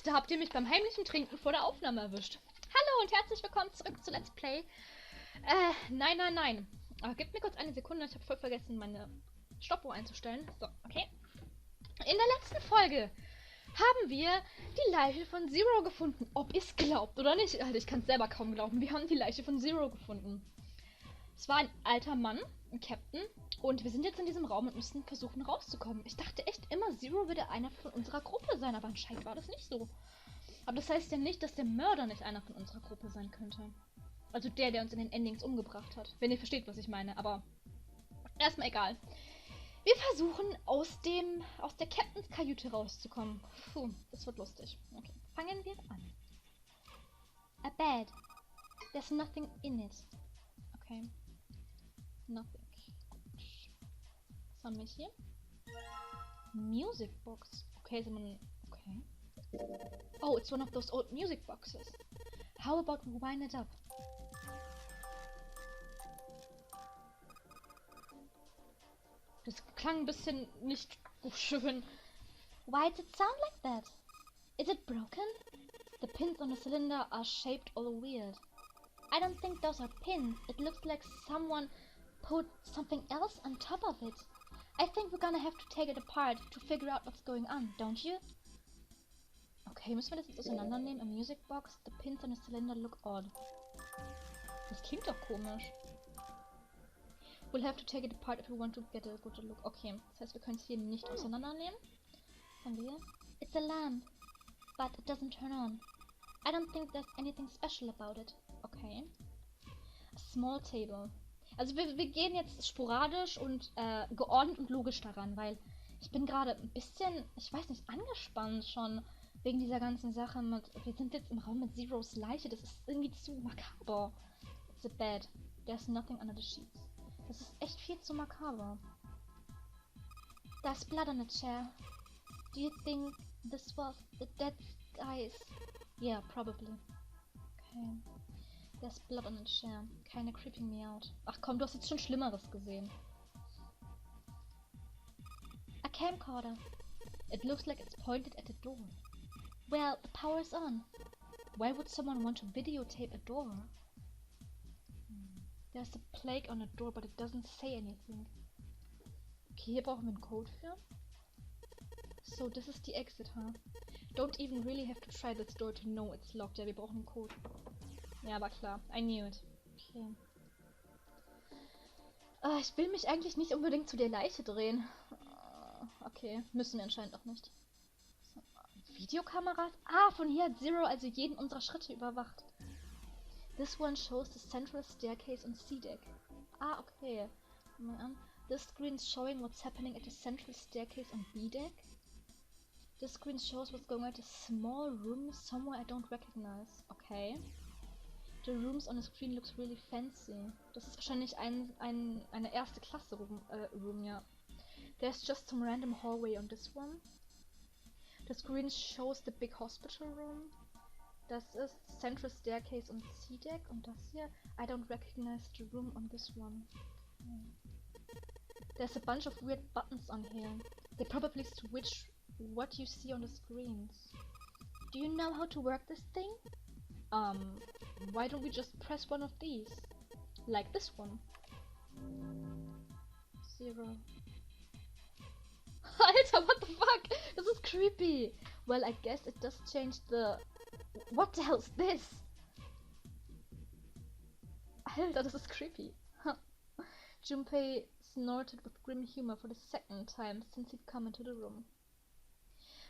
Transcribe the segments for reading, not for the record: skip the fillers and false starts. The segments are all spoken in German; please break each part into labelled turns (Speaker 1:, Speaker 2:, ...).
Speaker 1: Da habt ihr mich beim heimlichen Trinken vor der Aufnahme erwischt. Hallo und herzlich willkommen zurück zu Let's Play. Nein. Aber gebt mir kurz eine Sekunde, ich habe voll vergessen, meine Stoppuhr einzustellen. So, okay. In der letzten Folge haben wir die Leiche von Zero gefunden. Ob ihr es glaubt oder nicht. Alter, ich kann es selber kaum glauben. Wir haben die Leiche von Zero gefunden. Es war ein alter Mann, ein Captain. Und wir sind jetzt in diesem Raum und müssen versuchen rauszukommen. Ich dachte echt immer, Zero würde einer von unserer Gruppe sein, aber anscheinend war das nicht so. Aber das heißt ja nicht, dass der Mörder nicht einer von unserer Gruppe sein könnte. Also der uns in den Endings umgebracht hat. Wenn ihr versteht, was ich meine, aber erstmal egal. Wir versuchen aus der Captains Kajüte rauszukommen. Puh, das wird lustig. Okay, fangen wir an. A bed. There's nothing in it. Okay. Nothing. Was haben wir hier? Music box. Okay, okay. Oh, it's one of those old music boxes. How about we wind it up? Das klang ein bisschen nicht schön. Why does it sound like that? Is it broken? The pins on the cylinder are shaped all weird. I don't think those are pins. It looks like someone put something else on top of it. I think we're gonna have to take it apart to figure out what's going on, don't you? Okay, müssen wir das jetzt auseinandernehmen? A music box, the pins on the cylinder look odd. Das klingt doch komisch. We'll have to take it apart if we want to get a good look. Okay, das heißt, wir können es hier nicht auseinandernehmen. Haben wir? It's a lamp, but it doesn't turn on. I don't think there's anything special about it. Okay. A small table. Also wir gehen jetzt sporadisch und geordnet und logisch daran, weil ich bin gerade ein bisschen, ich weiß nicht, angespannt schon wegen dieser ganzen Sache mit, wir sind jetzt im Raum mit Zeros Leiche, das ist irgendwie zu makaber. It's a bed. There's nothing under the sheets. Das ist echt viel zu makaber. There's blood on a chair. Do you think this was the dead guy's? Yeah, probably. Okay. There's blood on a chair. Keine creeping me out. Ach komm, du hast jetzt schon Schlimmeres gesehen. A camcorder. It looks like it's pointed at the door. Well, the power's on. Why would someone want to videotape a door? There's a plaque on the door, but it doesn't say anything. Okay, hier brauchen wir einen Code für. So, this is the exit, huh? Don't even really have to try this door to know it's locked. Ja, wir brauchen einen Code. Ja, war klar. I knew it. Okay. Ich will mich eigentlich nicht unbedingt zu der Leiche drehen. Okay, müssen wir anscheinend auch nicht. So, Videokameras? Ah, von hier hat Zero also jeden unserer Schritte überwacht. This one shows the central staircase on C deck. Ah, okay. This screen's showing what's happening at the central staircase on B deck. This screen shows what's going on at a small room somewhere I don't recognize. Okay. The rooms on the screen looks really fancy. Das ist wahrscheinlich eine erste Klasse Room, ja. There's just some random hallway on this one. The screen shows the big hospital room. Das ist Central Staircase und C-Deck. Und das hier, I don't recognize the room on this one. There's a bunch of weird buttons on here. They probably switch what you see on the screens. Do you know how to work this thing? Why don't we just press one of these? Like this one. Zero. Alter, what the fuck? This is creepy. Well, I guess it does change the... What the hell is this? Alter, das ist creepy. Junpei snorted with grim humor for the second time since he'd come into the room.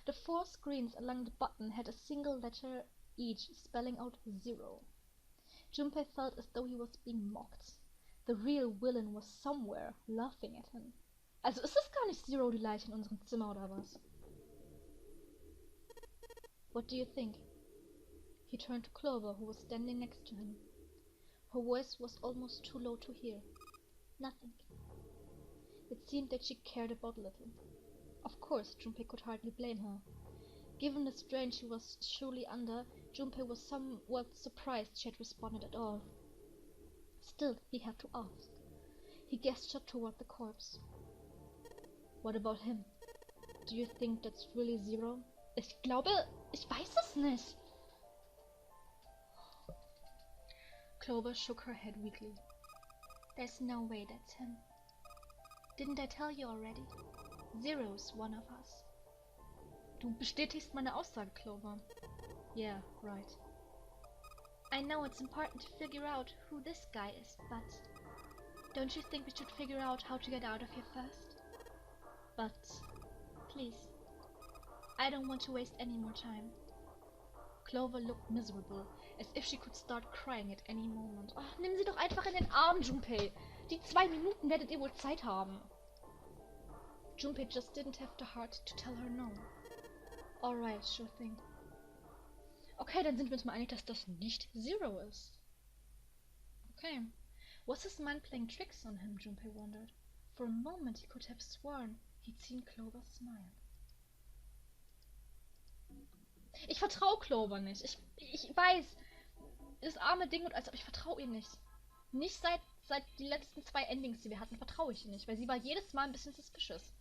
Speaker 1: The 4 screens along the button had a single letter each, spelling out zero. Junpei felt as though he was being mocked. The real villain was somewhere, laughing at him. Also ist es gar nicht Zero die Leiche in unserem Zimmer oder was? What do you think? He turned to Clover, who was standing next to him. Her voice was almost too low to hear. Nothing. It seemed that she cared about little. Of course, Junpei could hardly blame her. Given the strain she was surely under, Junpei was somewhat surprised she had responded at all. Still, he had to ask. He gestured toward the corpse. What about him? Do you think that's really Zero? Ich glaube, ich weiß es nicht. Clover shook her head weakly. There's no way that's him. Didn't I tell you already? Zero's one of us. Du bestätigst meine Aussage, Clover. Yeah, right. I know it's important to figure out who this guy is, but don't you think we should figure out how to get out of here first? But please, I don't want to waste any more time. Clover looked miserable, as if she could start crying at any moment. Ach, nimm sie doch einfach in den Arm, Junpei. Die 2 Minuten werdet ihr wohl Zeit haben. Junpei just didn't have the heart to tell her no. Alright, sure thing. Okay, dann sind wir uns mal einig, dass das nicht Zero ist. Okay. Was his mind playing tricks on him, Junpei wondered. For a moment he could have sworn he'd seen Clover smile. Ich vertraue Clover nicht. Ich weiß, das arme Ding, und als ob ich vertraue ihr nicht. Nicht seit die letzten 2 Endings, die wir hatten, vertraue ich ihr nicht, weil sie war jedes Mal ein bisschen suspicious.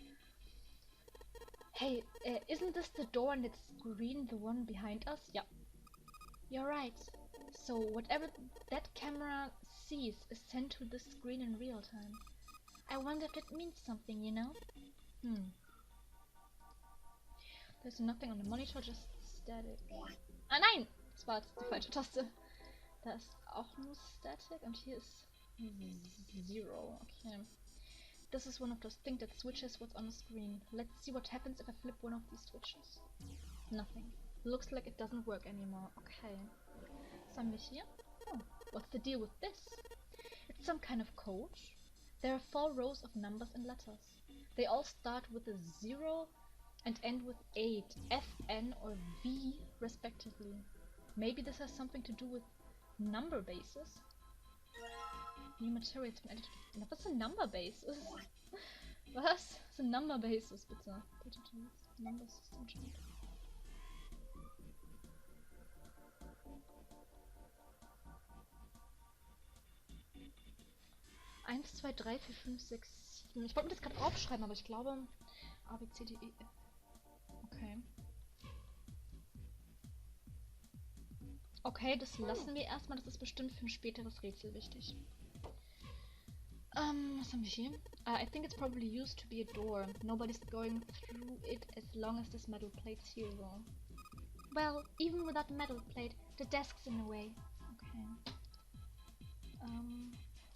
Speaker 1: Hey, isn't this the door on that screen, the one behind us? Yeah. You're right. So whatever that camera sees is sent to this screen in real time. I wonder if that means something, you know? There's nothing on the monitor, just static. Ah nein! Das war jetzt die falsche Taste. Da ist auch nur static und hier ist Zero. Okay. This is one of those things that switches what's on the screen. Let's see what happens if I flip one of these switches. Nothing. Looks like it doesn't work anymore. Okay. Was haben wir hier? Oh, what's the deal with this? It's some kind of code. There are 4 rows of numbers and letters. They all start with a 0 and end with 8, F, N or V respectively. Maybe this has something to do with number bases? New materials been added to... Was ist ein Number Basis? Was? Was sind Number Bases, bitte? Number System Chart. Eins, 2, 3, 4, 5, 6, 7. Ich wollte mir das gerade aufschreiben, aber ich glaube A, B, C, D, E, F. Okay. Okay, das lassen wir erstmal. Das ist bestimmt für ein späteres Rätsel wichtig. Was haben wir hier? I think it's probably used to be a door. Nobody's going through it as long as this metal plate's here though. Well, even without the metal plate, the desk's in the way. Okay.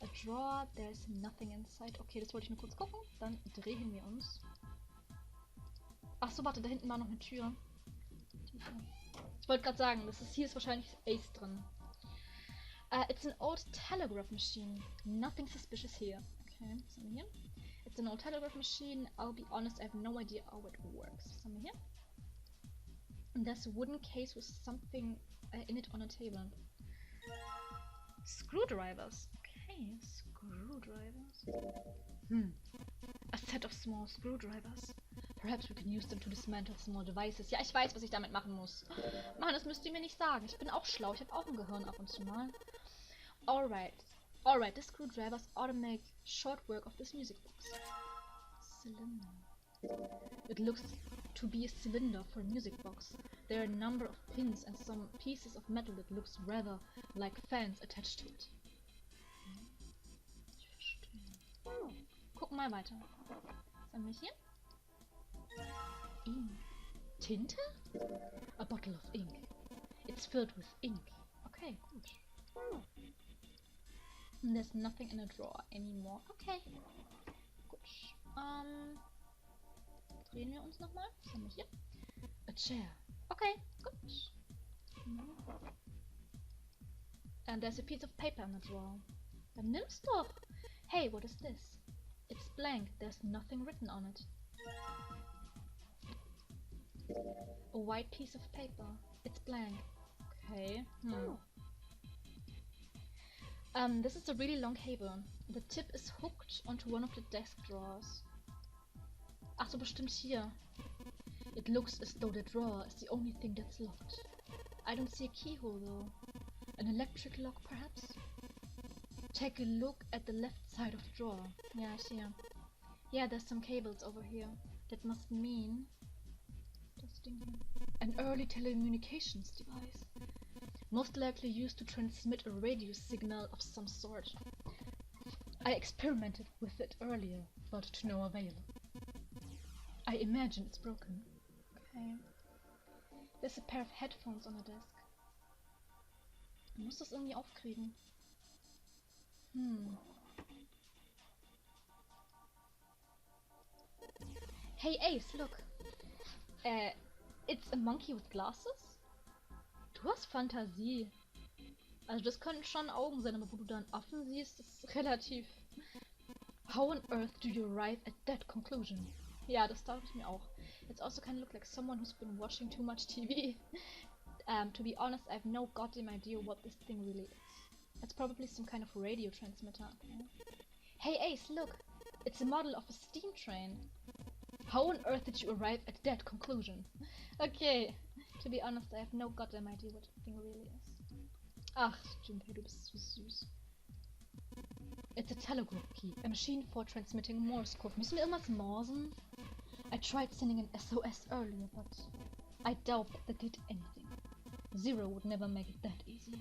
Speaker 1: A drawer, there's nothing inside. Okay, das wollte ich nur kurz gucken. Dann drehen wir uns. Ach so, warte, da hinten war noch eine Tür. Ich wollte gerade sagen, hier ist wahrscheinlich Ace drin. It's an old telegraph machine. Nothing suspicious here. Okay, was haben wir hier? It's an old telegraph machine. I'll be honest, I have no idea how it works. Was haben wir hier? And there's a wooden case with something in it on a table. Screwdrivers. Okay, screwdrivers. A set of small screwdrivers. Perhaps we can use them to dismantle small devices. Ja, ich weiß, was ich damit machen muss. Mann, das müsst ihr mir nicht sagen. Ich bin auch schlau. Ich habe auch ein Gehirn ab und zu mal. Alright. Alright, the screwdrivers ought to make short work of this music box. Cylinder. It looks to be a cylinder for a music box. There are a number of pins and some pieces of metal that looks rather like fans attached to it. Ich verstehe. Gucken mal weiter. Was haben wir hier? Ink. Tinte? A bottle of ink. It's filled with ink. Okay, gut. And there's nothing in a drawer anymore. Okay. Gut. Drehen wir uns nochmal. Was haben wir hier? A chair. Okay, gut. And there's a piece of paper in the drawer. Dann nimm's doch. Hey, what is this? It's blank. There's nothing written on it. A white piece of paper. It's blank. Okay. This is a really long cable. The tip is hooked onto one of the desk drawers. Ach so, bestimmt hier. It looks as though the drawer is the only thing that's locked. I don't see a keyhole though. An electric lock perhaps? Take a look at the left side of the drawer. Yeah, I see. Yeah, there's some cables over here. That must mean... Das Ding hier. An early telecommunications device. Most likely used to transmit a radio signal of some sort. I experimented with it earlier, but to no avail. I imagine it's broken. Okay. There's a pair of headphones on the desk. Ich muss das irgendwie aufkriegen. Hey Ace, look. It's a monkey with glasses? Du hast Fantasie. Also das können schon Augen sein, aber wo du da einen Affen siehst, ist relativ... How on earth do you arrive at that conclusion? Ja, das dachte ich mir auch. It's also kind of look like someone who's been watching too much TV. To be honest, I have no goddamn idea what this thing really is. It's probably some kind of radio transmitter. Okay. Hey Ace, look! It's a model of a steam train. How on earth did you arrive at that conclusion? Okay. To be honest, I have no goddamn idea what the thing really is. Ach, Junpei, du bist so süß. It's a telegraph key, a machine for transmitting Morse code. Müssen wir irgendwas morsen? I tried sending an SOS earlier, but I doubt that did anything. Zero would never make it that easy.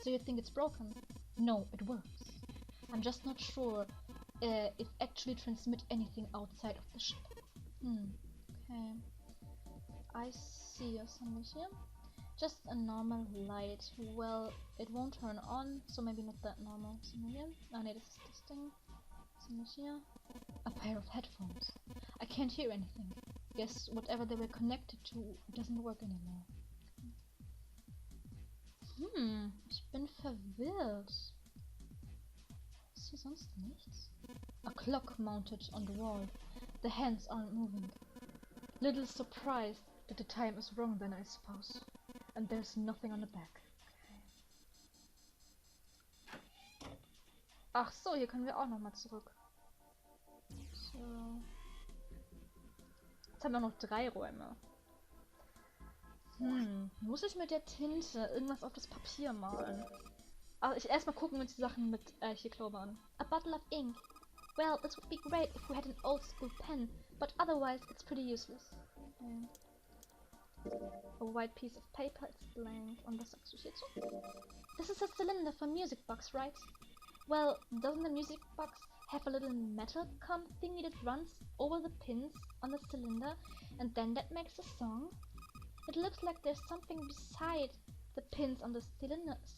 Speaker 1: So you think it's broken? No, it works. I'm just not sure if actually transmit anything outside of the ship. Okay. I see something here. Just a normal light. Well, it won't turn on, so maybe not that normal. Something here. Ah, nee, this is this thing. Something here. A pair of headphones. I can't hear anything. Guess whatever they were connected to doesn't work anymore. Ich bin verwirrt. Ist hier sonst nichts? A clock mounted on the wall. The hands aren't moving. Little surprised that the time is wrong then, I suppose. And there's nothing on the back. Okay. Ach so, hier können wir auch nochmal zurück. So. Jetzt haben wir noch 3 Räume. Muss ich mit der Tinte irgendwas auf das Papier malen? Aber ich erstmal gucken wir uns die Sachen mit hier Klobe an. A bottle of ink. Well, this would be great if we had an old school pen, but otherwise it's pretty useless. A white piece of paper, it's blank. Und was sagst du hierzu? This is a cylinder for music box, right? Well, doesn't the music box have a little metal comb thingy that runs over the pins on the cylinder, and then that makes a song? It looks like there's something beside the pins on the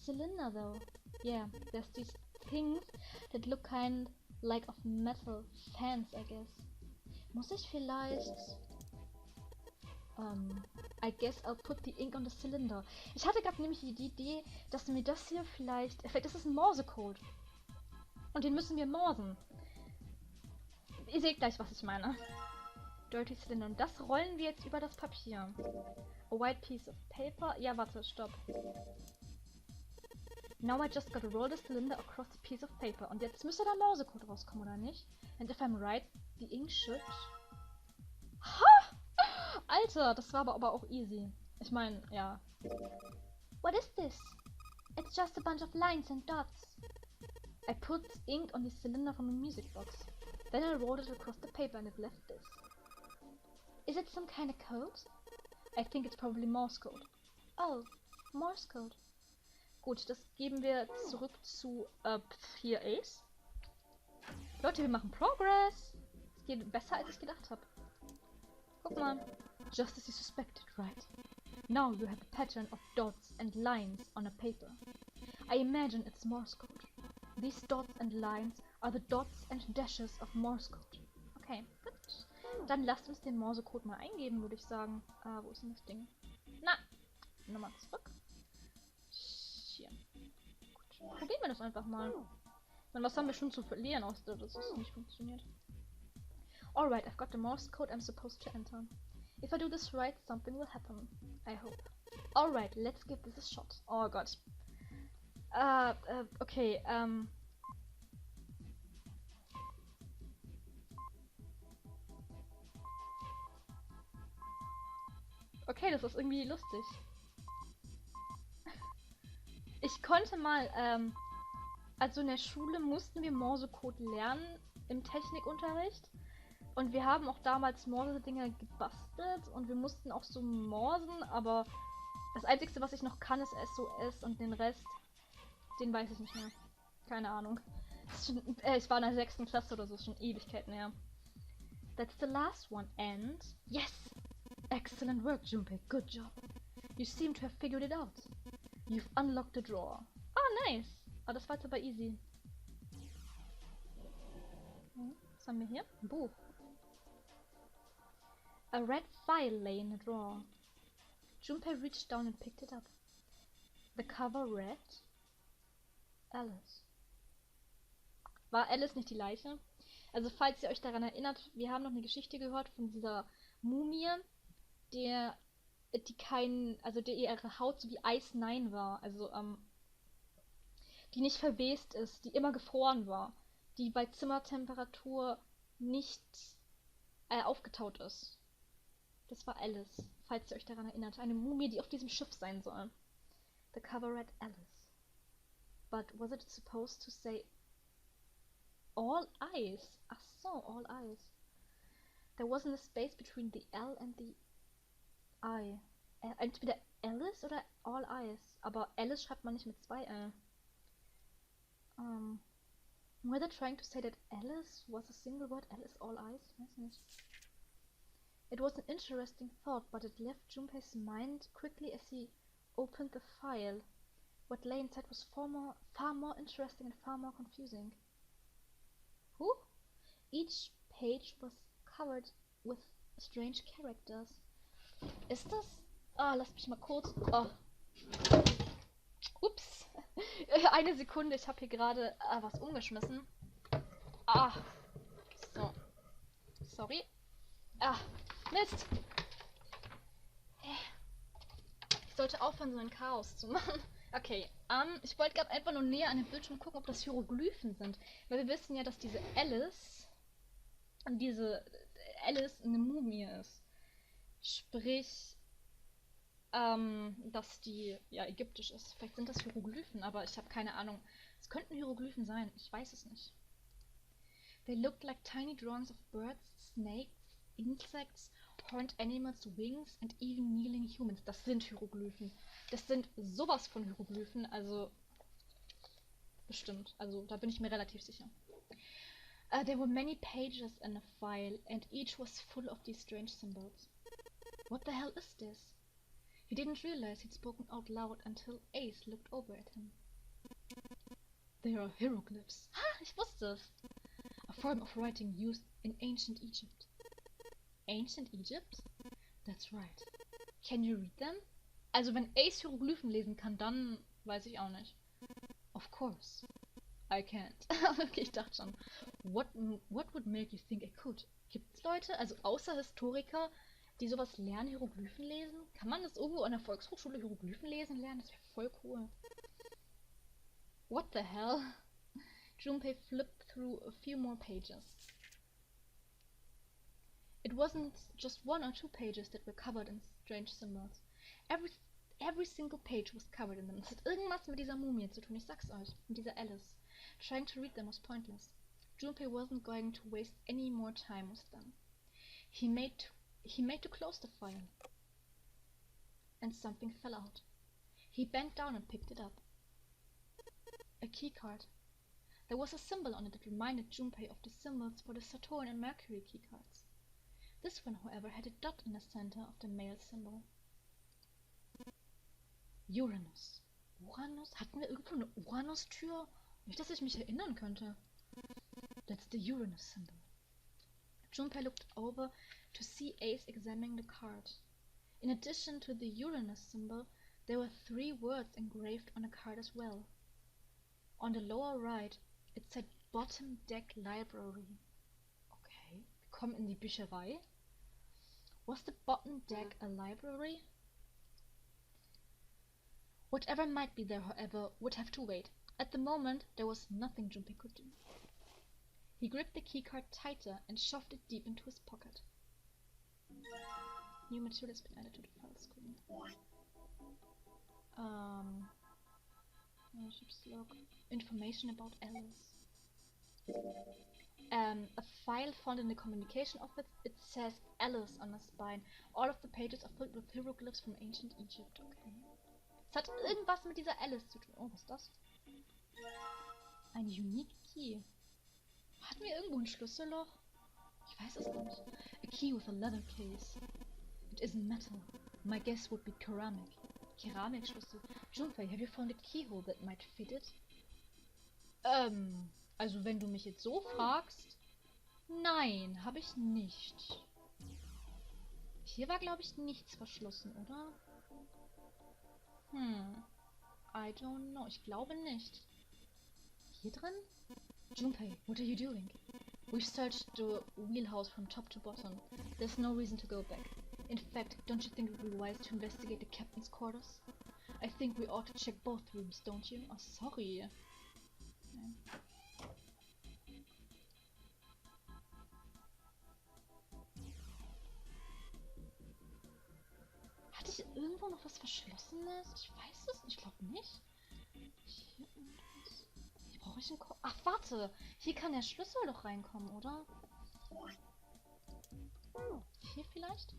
Speaker 1: cylinder though. Yeah, there's these things that look kind like of metal fans, I guess. Muss ich vielleicht... I guess I'll put the ink on the cylinder. Ich hatte gerade nämlich die Idee, dass mir das hier vielleicht ist es ein Morsecode. Und den müssen wir morsen. Ihr seht gleich, was ich meine. Dirty Cylinder. Und das rollen wir jetzt über das Papier. A white piece of paper. Ja, warte, stopp. Now I just gotta roll the cylinder across the piece of paper. Und jetzt müsste der Morsecode rauskommen, oder nicht? And if I'm right, the ink should... Ha! Alter, das war aber auch easy. Ich meine, ja. What is this? It's just a bunch of lines and dots. I put ink on the cylinder from a music box. Then I rolled it across the paper and it left this. Is it some kind of code? I think it's probably Morse code. Oh, Morse code. Gut, das geben wir zurück zu hier Ace. Leute, wir machen Progress. Es geht besser, als ich gedacht habe. Guck mal. Just as you suspected, right? Now you have a pattern of dots and lines on a paper. I imagine it's Morse code. These dots and lines are the dots and dashes of Morse code. Okay, gut. Dann lasst uns den Morse-Code mal eingeben, würde ich sagen. Wo ist denn das Ding? Na! Nochmal zurück. Hier. Gut. Probieren wir das einfach mal. Und was haben wir schon zu verlieren, außer dass es nicht funktioniert? Alright, I've got the Morse code I'm supposed to enter. If I do this right, something will happen. I hope. Alright, let's give this a shot. Oh Gott. Okay, Okay, das ist irgendwie lustig. Ich konnte mal, also in der Schule mussten wir Morsecode lernen im Technikunterricht. Und wir haben auch damals Morse-Dinger gebastelt und wir mussten auch so morsen, aber das Einzige, was ich noch kann, ist SOS und den Rest, den weiß ich nicht mehr. Keine Ahnung. Ich war in der 6. Klasse oder so, ist schon Ewigkeiten her. That's the last one, and... Yes! Excellent work, Junpei, good job. You seem to have figured it out. You've unlocked the drawer. Ah, nice! Ah, das war jetzt aber easy. Was haben wir hier? Ein Buch. A red file lay in a drawer. Junpei reached down and picked it up. The cover read... Alice. War Alice nicht die Leiche? Also falls ihr euch daran erinnert, wir haben noch eine Geschichte gehört von dieser Mumie, die ihre Haut so wie Eisnein war, also die nicht verwest ist, die immer gefroren war, die bei Zimmertemperatur nicht aufgetaut ist. Das war Alice, falls ihr euch daran erinnert. Eine Mumie, die auf diesem Schiff sein soll. The cover read Alice. But was it supposed to say all eyes? Ach so, all eyes. There wasn't a space between the L and the I. Entweder Alice oder all eyes. Aber Alice schreibt man nicht mit 2 L. Were they trying to say that Alice was a single word? Alice, all eyes? Weiß nicht. It was an interesting thought, but it left Junpei's mind quickly as he opened the file. What lay inside was far more interesting and far more confusing. Who? Each page was covered with strange characters. Ist das? Ah, lasst mich mal kurz. Oh. Ups. Eine Sekunde, ich habe hier gerade was umgeschmissen. Ah. So. Sorry. Ah. Mist. Ich sollte aufhören, so ein Chaos zu machen. Okay, ich wollte gerade einfach nur näher an den Bildschirm gucken, ob das Hieroglyphen sind. Weil wir wissen ja, dass diese Alice eine Mumie ist. Sprich, dass die ja ägyptisch ist. Vielleicht sind das Hieroglyphen, aber ich habe keine Ahnung. Es könnten Hieroglyphen sein, ich weiß es nicht. They looked like tiny drawings of birds, snakes, insects, horned animals, wings and even kneeling humans. Das sind Hieroglyphen. Das sind sowas von Hieroglyphen, also bestimmt. Also da bin ich mir relativ sicher. There were many pages in a file and each was full of these strange symbols. What the hell is this? He didn't realize he'd spoken out loud until Ace looked over at him. They are hieroglyphs. Ha, ich wusste es. A form of writing used in ancient Egypt. Ancient Egypt? That's right. Can you read them? Also wenn Ace Hieroglyphen lesen kann, dann weiß ich auch nicht. Of course. I can't. Okay, ich dachte schon. What would make you think I could? Gibt's Leute, also außer Historiker, die sowas lernen, Hieroglyphen lesen? Kann man das irgendwo an der Volkshochschule Hieroglyphen lesen lernen? Das wäre voll cool. What the hell? Junpei flipped through a few more pages. It wasn't just 1 or 2 pages that were covered in strange symbols. Every single page was covered in them. Es hat irgendwas mit dieser Mumie zu tun, ich sag's euch. Mit dieser Alice. Trying to read them was pointless. Junpei wasn't going to waste any more time with them. He made to close the file. And something fell out. He bent down and picked it up. A keycard. There was a symbol on it that reminded Junpei of the symbols for the Saturn and Mercury keycards. This one, however, had a dot in the center of the male symbol. Uranus. Uranus? Hatten wir irgendwo eine Uranus-Tür? Nicht, dass ich mich erinnern könnte. That's the Uranus symbol. Junpei looked over to see Ace examining the card. In addition to the Uranus symbol, there were 3 words engraved on the card as well. On the lower right, it said Bottom Deck Library. Okay, wir kommen in die Bücherei. Was the bottom deck a library? Whatever might be there, however, would have to wait. At the moment, there was nothing Junpei could do. He gripped the keycard tighter and shoved it deep into his pocket. New material has been added to the file screen. Ship's log. Information about Alice. A file found in the communication office. It says Alice on the spine. All of the pages are filled with hieroglyphs from ancient Egypt. Okay. Es hat irgendwas mit dieser Alice zu tun. Oh, was ist das? Ein Unique Key. Hatten wir irgendwo ein Schlüsselloch? Ich weiß es nicht. A key with a leather case. It isn't metal. My guess would be ceramic. Keramikschlüssel. Junpei, have you found a keyhole that might fit it? Also wenn du mich jetzt so fragst, nein, habe ich nicht. Hier war, glaube ich, nichts verschlossen, oder? I don't know. Ich glaube nicht. Hier drin? Junpei, what are you doing? We've searched the wheelhouse from top to bottom. There's no reason to go back. In fact, don't you think it would be wise to investigate the captain's quarters? I think we ought to check both rooms, don't you? Oh, sorry. Nein. Hatte ich irgendwo noch was Verschlossenes? Ich weiß es nicht. Ich glaube nicht. Hier irgendwas. Hier brauche ich einen Ach, warte. Hier kann der Schlüssel doch reinkommen, oder? Hier vielleicht?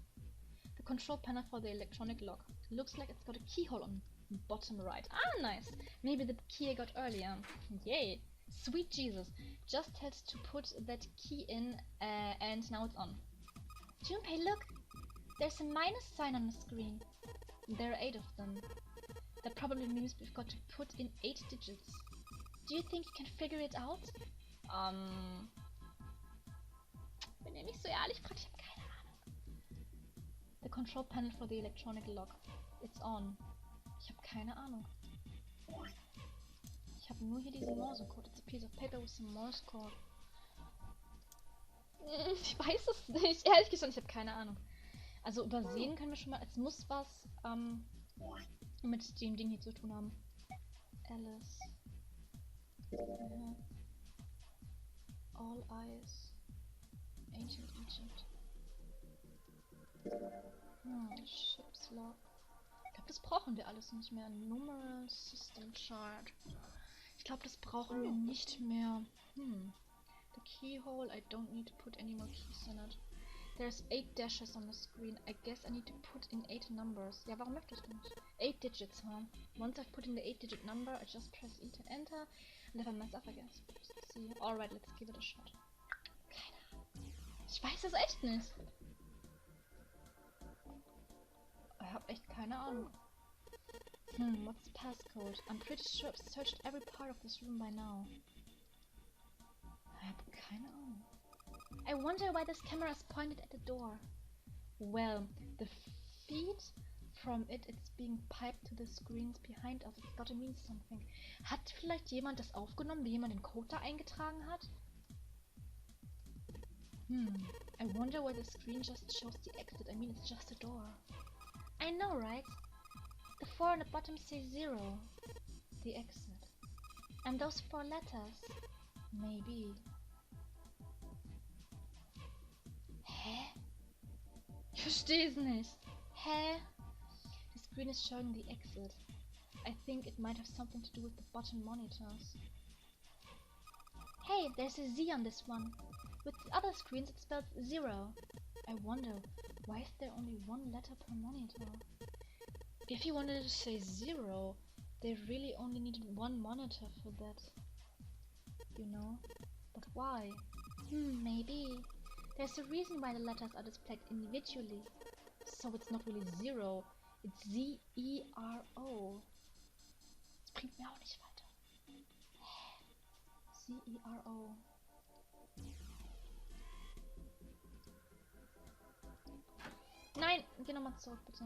Speaker 1: The control panel for the electronic lock. Looks like it's got a keyhole on the bottom right. Ah, nice. Maybe the key I got earlier. Yay. Sweet Jesus. Just had to put that key in and now it's on. Junpei, look. There's a minus sign on the screen. There are 8 of them. That probably means we've got to put in 8 digits. Do you think you can figure it out? Wenn ihr nicht so ehrlich fragt, ich habe keine Ahnung. The control panel for the electronic lock. It's on. Ich habe keine Ahnung. Ich habe nur hier diesen Morse-Code. It's a piece of paper with some Morse code. Ich weiß es nicht. Ehrlich gesagt, ich habe keine Ahnung. Also übersehen können wir schon mal. Es muss was mit dem Ding hier zu tun haben. Alice. All eyes. Ancient Egypt. Ship's log. Ich glaube, das brauchen wir alles nicht mehr. Numeral System Chart. Ich glaube, das brauchen wir nicht mehr. The keyhole. I don't need to put any more keys in it. There's 8 dashes on the screen. I guess I need to put in 8 numbers. Ja, warum möchte ich denn nicht? 8 digits, huh? Once I've put in the 8-digit number, I just press E to enter. And if I mess up, I guess. See. Alright, let's give it a shot. Keine Ahnung. Ich weiß es echt nicht. Ich habe echt keine Ahnung. What's the passcode? I'm pretty sure I've searched every part of this room by now. Ich habe keine Ahnung. I wonder why this camera is pointed at the door. Well, the feed from it's being piped to the screens behind us. It's gotta mean something. Hat vielleicht jemand das aufgenommen, wie jemand den Code da eingetragen hat? I wonder why the screen just shows the exit. I mean, it's just a door. I know, right? The 4 on the bottom says 0. The exit. And those 4 letters. Maybe. Hä? Ich verstehe es nicht. Hä? The screen is showing the exit. I think it might have something to do with the bottom monitors. Hey, there's a Z on this one. With the other screens it spells 0. I wonder, why is there only 1 letter per monitor? If you wanted to say 0, they really only needed 1 monitor for that. You know? But why? Maybe. There's a reason why the letters are displayed individually. So it's not really 0, it's Z-E-R-O. Das bringt mir auch nicht weiter. Z-E-R-O. Nein, geh nochmal zurück, bitte.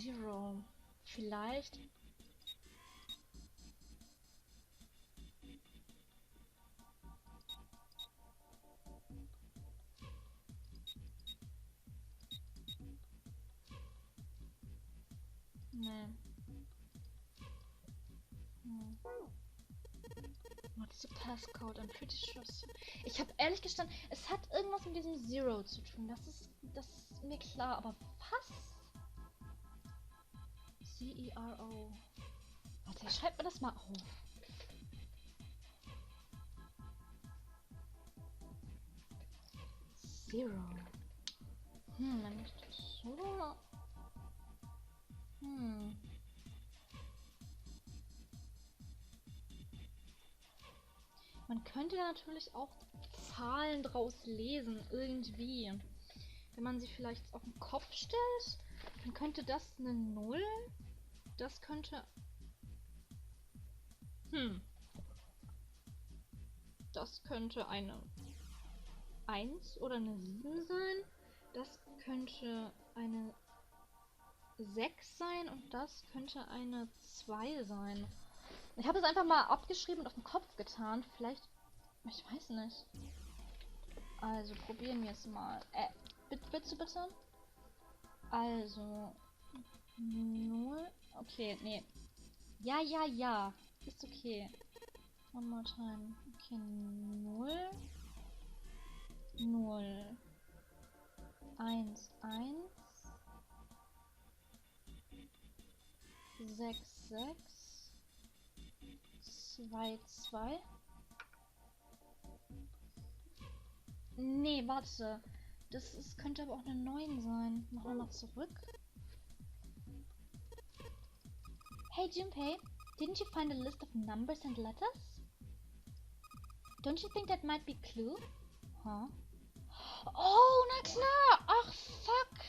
Speaker 1: Zero. Vielleicht. Nee. What's the passcode? I'm pretty sure. Ich habe ehrlich gestanden, es hat irgendwas mit diesem Zero zu tun. Das ist mir klar, aber was? C-E-R-O. Warte, ich schreibe mir das mal auf. Zero. Dann ist das so. Man könnte da natürlich auch Zahlen draus lesen, irgendwie. Wenn man sie vielleicht auf den Kopf stellt, dann könnte das eine 0. Das könnte... Das könnte eine 1 oder eine 7 sein. Das könnte eine 6 sein und das könnte eine 2 sein. Ich habe es einfach mal abgeschrieben und auf den Kopf getan. Vielleicht... Ich weiß nicht. Also probieren wir es mal. Bitte? Also... 0... Okay, nee. Ja. Ist okay. One more time. Okay, 0... 0... 1, 6, 2, 2. Nee, warte. Könnte aber auch eine 9 sein. Machen wir mal zurück. Hey Junpei, didn't you find a list of numbers and letters? Don't you think that might be a clue? Huh? Oh, na klar! Ach, fuck!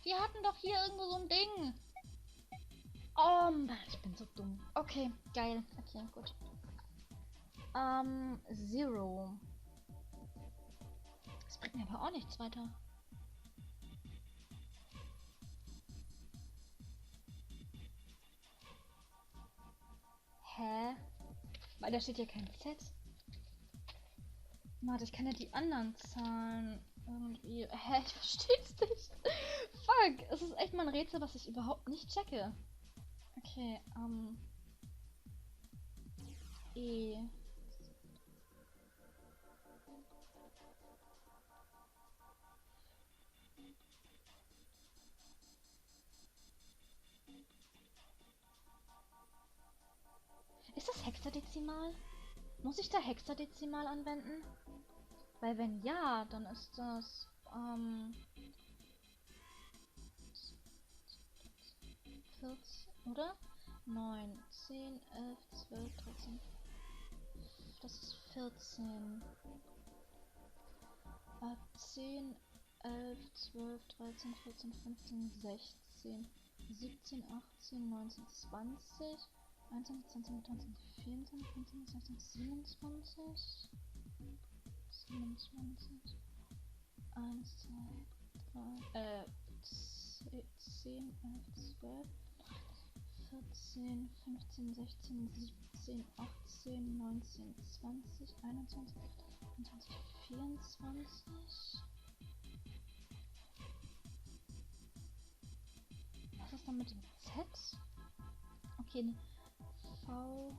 Speaker 1: Wir hatten doch hier irgendwo so ein Ding. Oh Mann, ich bin so dumm. Okay, geil. Okay, gut. 0. Das bringt mir aber auch nichts weiter. Hä? Weil da steht ja kein Z. Warte, ich kann ja die anderen Zahlen irgendwie... Hä? Ich versteh's nicht. Fuck! Es ist echt mal ein Rätsel, was ich überhaupt nicht checke. Okay, E. Ist das Hexadezimal? Muss ich da Hexadezimal anwenden? Weil wenn ja, dann ist das, 14, oder? 9, 10, 11, 12, 13. Das ist 14. 10, 11, 12, 13, 14, 15, 16, 17, 18, 19, 20, 21, 22, 23, 24, 25, 26, 27. 27. 1, 2, 3, 10, 11, 12, 14, 15, 16, 17, 18, 19, 20, 21, 22, 24. Was ist dann mit dem Z? Okay, ne. V.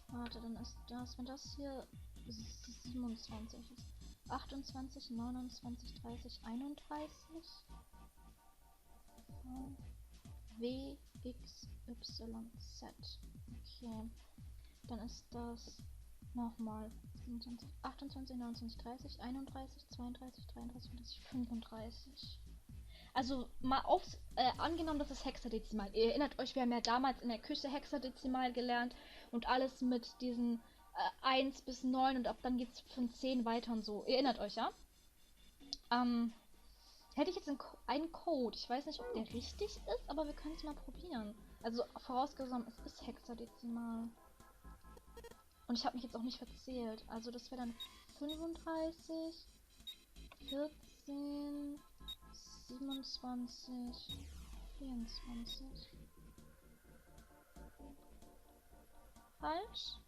Speaker 1: Warte, dann ist das, wenn das hier 27 ist. 28, 29, 30, 31. W, X, Y, Z. Okay. Dann ist das nochmal 27, 28, 29, 30, 31, 32, 33, 34, 35. Also mal aufs, angenommen, das ist Hexadezimal. Ihr erinnert euch, wir haben ja damals in der Küche Hexadezimal gelernt und alles mit diesen 1 bis 9 und ab dann geht's von 10 weiter und so. Ihr erinnert euch, ja? Hätte ich jetzt einen Code. Ich weiß nicht, ob der richtig ist, aber wir können es mal probieren. Also vorausgenommen, es ist Hexadezimal. Und ich habe mich jetzt auch nicht verzählt. Also das wäre dann 35, 14, 27, 24. Falsch?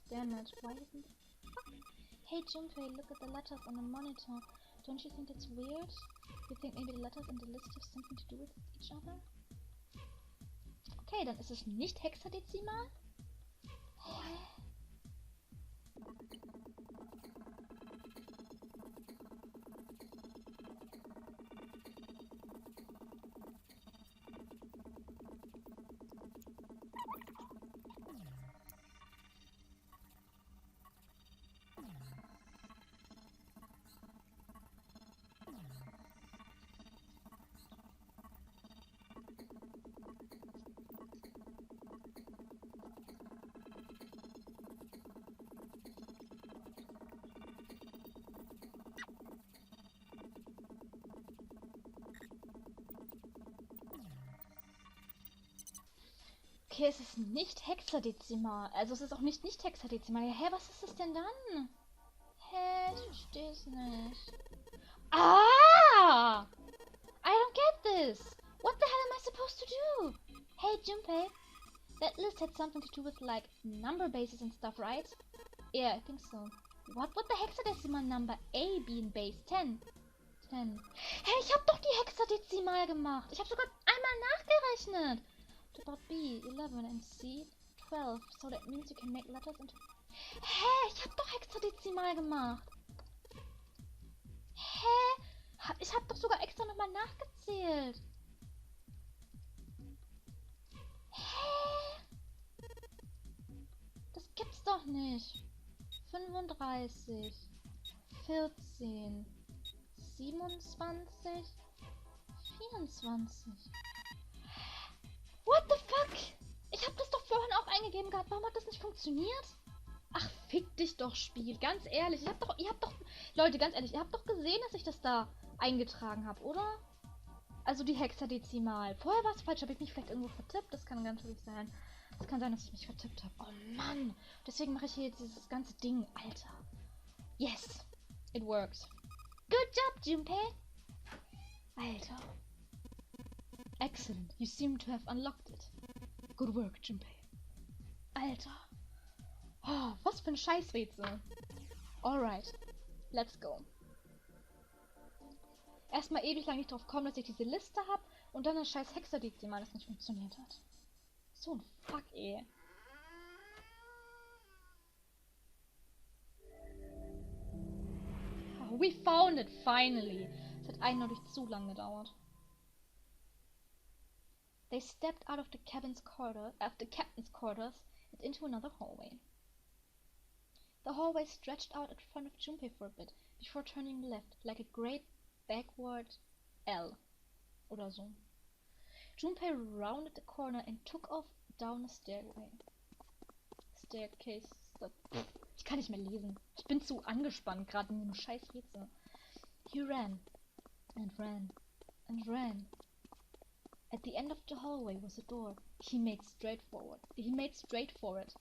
Speaker 1: Damn it, why isn't... Hey Junpei, look at the letters on the monitor. Don't you think it's weird? You think maybe the letters in the list have something to do with each other? Okay, dann ist es nicht hexadezimal. Hä? Okay, es ist nicht hexadezimal. Also es ist auch nicht hexadezimal. Hä, was ist es denn dann? Hä, ich verstehe es nicht. Ah! I don't get this. What the hell am I supposed to do? Hey, Junpei. That list had something to do with, like, number bases and stuff, right? Yeah, I think so. What would the hexadecimal number A be in base 10? 10. Hey, ich hab doch die hexadezimal gemacht. Ich hab sogar einmal nachgerechnet. About B, 11 and C, 12. So that means you can make letters into... Hä? Ich hab doch hexadezimal gemacht. Hä? Ich hab doch sogar extra nochmal nachgezählt. Hä? Das gibt's doch nicht. 35, 14, 27, 24. What the fuck? Ich hab das doch vorhin auch eingegeben gehabt. Warum hat das nicht funktioniert? Ach, fick dich doch, Spiel. Ganz ehrlich. Ihr habt doch... Leute, ganz ehrlich, ihr habt doch gesehen, dass ich das da eingetragen habe, oder? Also die hexadezimal. Vorher war es falsch. Habe ich mich vielleicht irgendwo vertippt? Das kann natürlich sein. Es kann sein, dass ich mich vertippt habe. Oh Mann. Deswegen mache ich hier jetzt dieses ganze Ding. Alter. Yes. It works. Good job, Junpei. Alter. Excellent. You seem to have unlocked it. Good work, Junpei. Alter. Oh, was für ein Scheißrätsel. Alright. Let's go. Erstmal ewig lang nicht drauf kommen, dass ich diese Liste habe und dann das scheiß Hexadezimal, das nicht funktioniert hat. So ein Fuck, ey. Oh, we found it, finally. Es hat eindeutig zu lang gedauert. They stepped out of the captain's quarters and into another hallway. The hallway stretched out in front of Junpei for a bit, before turning left, like a great backward L. Oder so. Junpei rounded the corner and took off down a stairway. Staircase. Ich kann nicht mehr lesen. Ich bin zu angespannt, gerade in dem scheiß Rätsel. He ran. And ran. And ran. At the end of the hallway was a door. He made straight for it.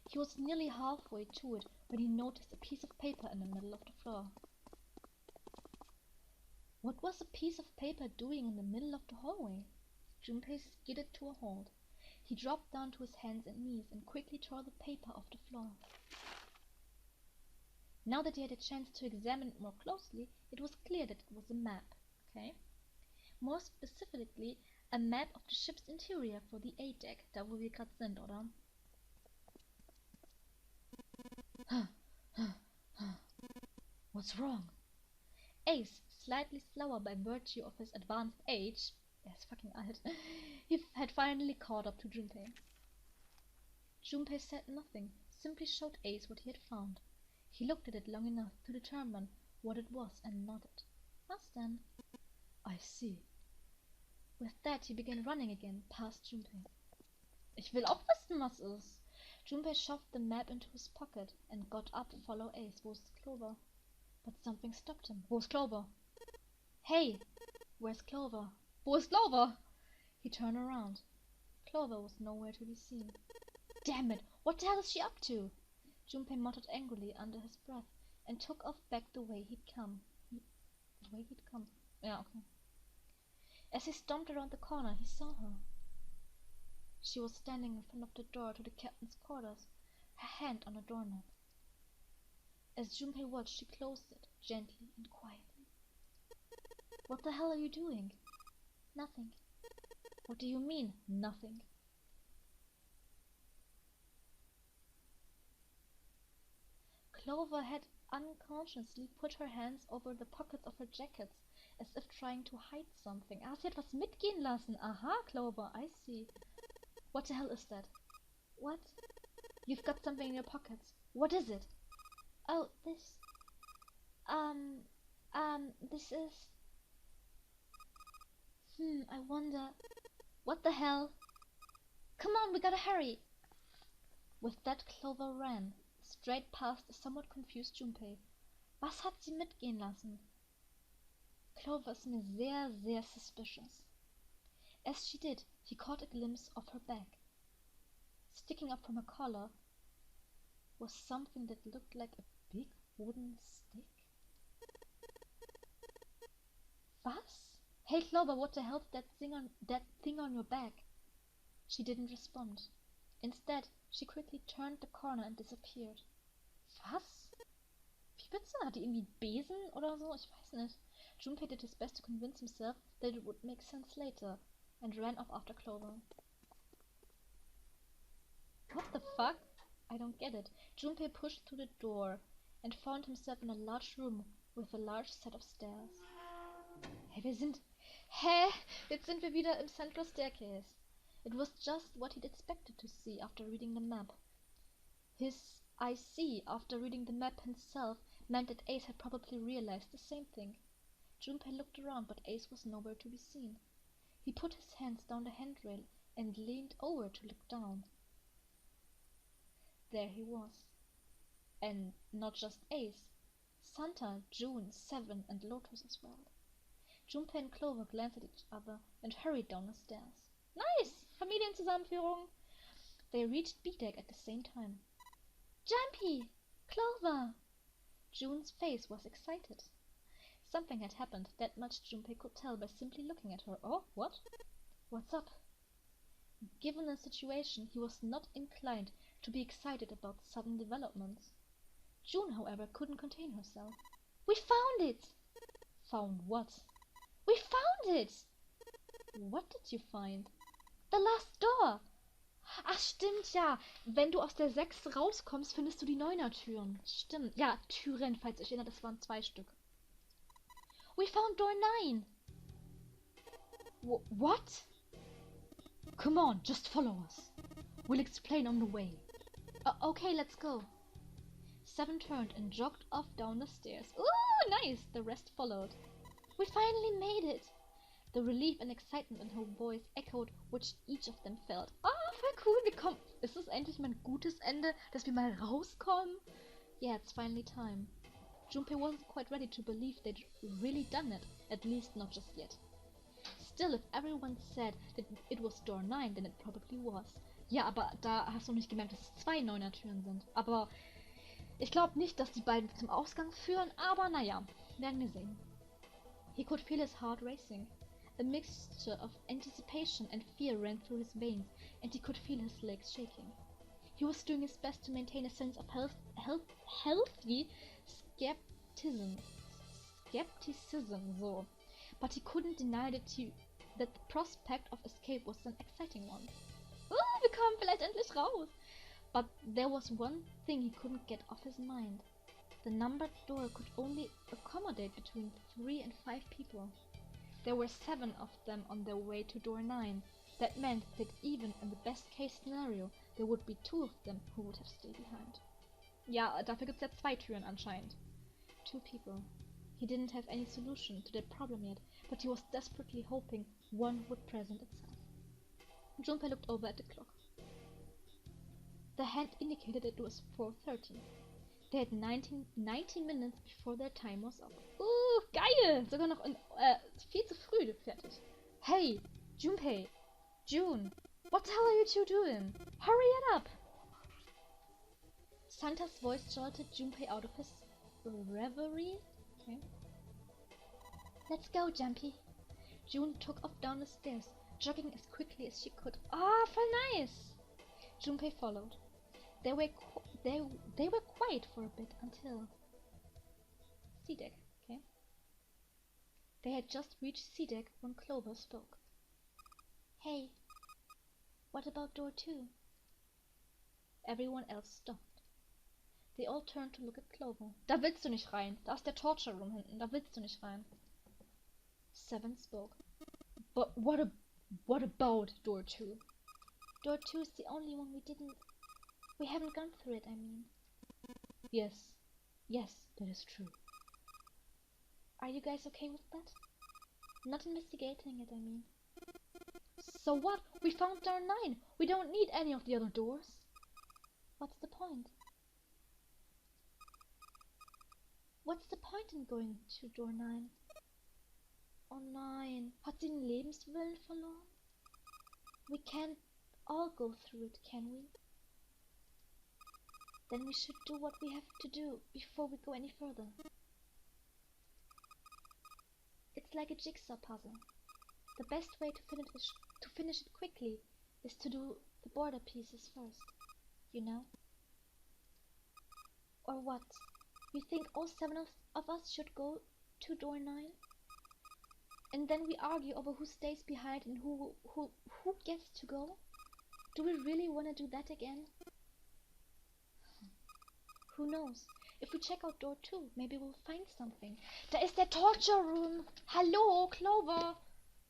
Speaker 1: He was nearly halfway to it when he noticed a piece of paper in the middle of the floor. What was a piece of paper doing in the middle of the hallway? Junpei skidded to a halt. He dropped down to his hands and knees and quickly tore the paper off the floor. Now that he had a chance to examine it more closely, it was clear that it was a map. Okay? More specifically, a map of the ship's interior for the A-Deck, da wo wir gerade sind, oder? What's wrong? Ace, slightly slower by virtue of his advanced age, is fucking alt, he had finally caught up to Junpei. Junpei said nothing, simply showed Ace what he had found. He looked at it long enough to determine what it was and nodded. Was then? I see. With that, he began running again, past Junpei. Ich will auch wissen, was ist. Junpei shoved the map into his pocket and got up to follow Ace. Wo ist Clover? But something stopped him. Wo ist Clover? Hey! Where's Clover? Wo ist Clover? He turned around. Clover was nowhere to be seen. Damn it! What the hell is she up to? Junpei muttered angrily under his breath and took off back the way he'd come. Yeah, okay. As he stomped around the corner, he saw her. She was standing in front of the door to the captain's quarters, her hand on the doorknob. As Junpei watched, she closed it, gently and quietly. What the hell are you doing? Nothing. What do you mean, nothing? Clover had unconsciously put her hands over the pockets of her jackets, as if trying to hide something. Ah, sie hat was mitgehen lassen. Aha, Clover, I see. What the hell is that? What? You've got something in your pockets. What is it? Oh, this... this is... I wonder... What the hell? Come on, we gotta hurry! With that, Clover ran, straight past a somewhat confused Junpei. Was hat sie mitgehen lassen? Clover is mir sehr, sehr suspicious. As she did, he caught a glimpse of her bag. Sticking up from her collar was something that looked like a big wooden stick. Was? Hey Clover, what the hell's that thing on your back? She didn't respond. Instead, she quickly turned the corner and disappeared. Was? Wie bitte? Hat die irgendwie Besen oder so? Ich weiß nicht. Junpei did his best to convince himself that it would make sense later, and ran off after Clover. What the fuck? I don't get it. Junpei pushed through the door and found himself in a large room with a large set of stairs. Hey, jetzt sind wir wieder im Central Staircase. It was just what he'd expected to see after reading the map. His I see after reading the map himself meant that Ace had probably realized the same thing. Junpei looked around, but Ace was nowhere to be seen. He put his hands down the handrail and leaned over to look down. There he was. And not just Ace. Santa, June, Seven, and Lotus as well. Junpei and Clover glanced at each other and hurried down the stairs. Nice! Familienzusammenführung! They reached B-Deck at the same time. Jumpy! Clover! June's face was excited. Something had happened, that much Junpei could tell by simply looking at her. Oh, what? What's up? Given the situation, he was not inclined to be excited about sudden developments. June, however, couldn't contain herself. We found it! Found what? We found it! What did you find? The last door! Ach, stimmt, ja. Wenn du aus der 6 rauskommst, findest du die 9er-Türen. Stimmt. Ja, Türen, falls ihr euch erinnert, das waren 2 Stück. We found door 9! What? Come on, just follow us. We'll explain on the way. Okay, let's go. Seven turned and jogged off down the stairs. Ooh, nice! The rest followed. We finally made it! The relief and excitement in her voice echoed, which each of them felt. Voll cool, ist es endlich mal ein gutes Ende, dass wir mal rauskommen? Yeah, it's finally time. Junpei wasn't quite ready to believe they'd really done it, at least not just yet. Still, if everyone said that it was door 9, then it probably was. Ja, aber da hast du nicht gemerkt, dass es 2 Neuner-Türen sind. Aber ich glaube nicht, dass die beiden zum Ausgang führen, aber naja, werden wir sehen. He could feel his heart racing. A mixture of anticipation and fear ran through his veins, and he could feel his legs shaking. He was doing his best to maintain a sense of healthy skepticism, so. But he couldn't deny that the prospect of escape was an exciting one. Wir kommen vielleicht endlich raus! But there was one thing he couldn't get off his mind. The numbered door could only accommodate between 3 and 5 people. There were 7 of them on their way to door 9. That meant that even in the best case scenario, there would be 2 of them who would have stayed behind. Ja, dafür gibt's ja 2 Türen anscheinend. 2 people. He didn't have any solution to that problem yet, but he was desperately hoping one would present itself. Junpei looked over at the clock. The hand indicated it was 4:30. They had 90 minutes before their time was up. Geil! Sogar noch viel zu früh fertig. Hey, Junpei, June, what the hell are you two doing? Hurry it up! Santa's voice jolted Junpei out of his reverie. Okay. Let's go, Jumpy. June took off down the stairs, jogging as quickly as she could. Voll nice! Junpei followed. They were quiet for a bit until C-Deck, okay? They had just reached C deck when Clover spoke. Hey, what about door 2? Everyone else stopped. They all turned to look at Clover. Da willst du nicht rein. Da ist der Torture Room hinten. Da willst du nicht rein. Seven spoke. But what about door 2? Door 2 is the only one we haven't gone through it, I mean. Yes, that is true. Are you guys okay with that? Not investigating it, I mean. So what? We found door 9. We don't need any of the other doors. What's the point? What's the point in going to door 9? Oh nein, hat sie den Lebenswillen verloren? We can't all go through it, can we? Then we should do what we have to do before we go any further. It's like a jigsaw puzzle. The best way to finish it quickly is to do the border pieces first, you know? Or what? You think all 7 of us should go to door 9? And then we argue over who stays behind and who gets to go? Do we really want to do that again? Who knows? If we check out door 2, maybe we'll find something. Da ist der Torture Room. Hallo, Clover.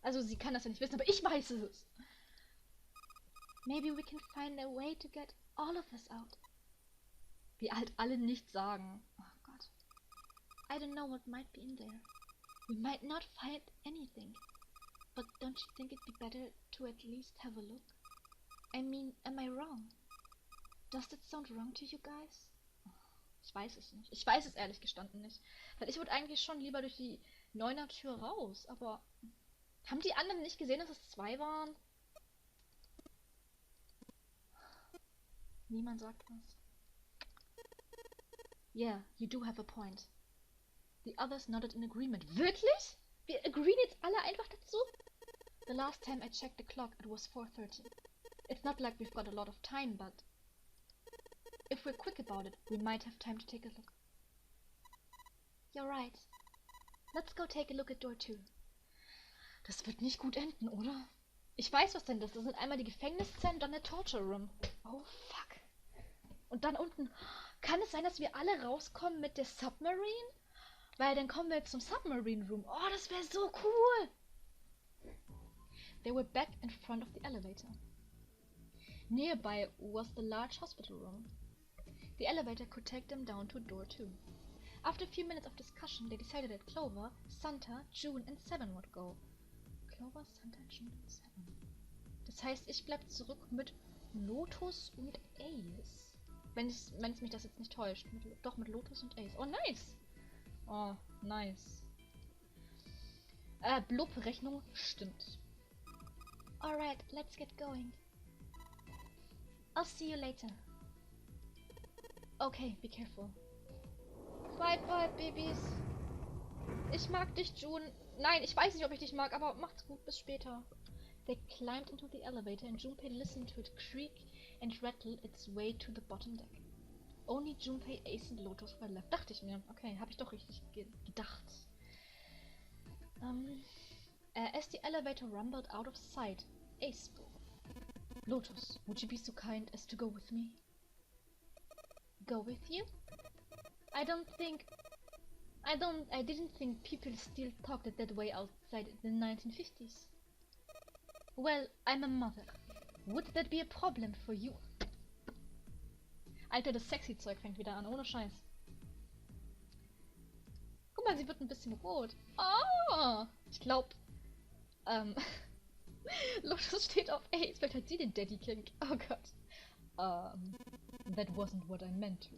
Speaker 1: Also sie kann das ja nicht wissen, aber ich weiß es. Maybe we can find a way to get all of us out. Wie halt alle nichts sagen. Oh Gott. I don't know what might be in there. We might not find anything. But don't you think it'd be better to at least have a look? I mean, am I wrong? Does that sound wrong to you guys? Ich weiß es nicht. Ich weiß es ehrlich gestanden nicht. Weil ich würde eigentlich schon lieber durch die 9er Tür raus. Aber haben die anderen nicht gesehen, dass es 2 waren? Niemand sagt was. Yeah, you do have a point. The others nodded in agreement. Wirklich? Wir agreeen jetzt alle einfach dazu? The last time I checked the clock, it was 4:30. It's not like we've got a lot of time, but if we're quick about it, we might have time to take a look. You're right. Let's go take a look at door 2. Das wird nicht gut enden, oder? Ich weiß, was denn das ist. Das sind einmal die Gefängniszellen, dann der Torture Room. Oh, fuck. Und dann unten. Kann es sein, dass wir alle rauskommen mit der Submarine? Weil dann kommen wir jetzt zum Submarine Room. Oh, das wäre so cool. They were back in front of the elevator. Nearby was the large hospital room. The elevator could take them down to door 2. After a few minutes of discussion, they decided that Clover, Santa, June and Seven would go. Clover, Santa, June and Seven. Das heißt, ich bleib zurück mit Lotus und Ace. Wenn es mich das jetzt nicht täuscht. Doch, mit Lotus und Ace. Oh, nice! Oh, nice. Blub, Rechnung stimmt. Alright, let's get going. I'll see you later. Okay, be careful. Bye bye, Babys. Ich mag dich, June. Nein, ich weiß nicht, ob ich dich mag, aber macht's gut, bis später. They climbed into the elevator and Junpei listened to it creak and rattle its way to the bottom deck. Only Junpei, Ace and Lotus were left. Dachte ich mir. Okay, habe ich doch richtig gedacht. As the elevator rumbled out of sight, Ace spoke. Lotus, would you be so kind as to go with me? Go with you? I didn't think people still talked that way outside in the 1950s. Well, I'm a mother. Would that be a problem for you? Alter, das sexy Zeug fängt wieder an, ohne Scheiß. Guck mal, sie wird ein bisschen rot. Oh, ich glaub, Lotus steht auf Ace. Vielleicht hat sie den Daddy King. Oh Gott. That wasn't what I meant to.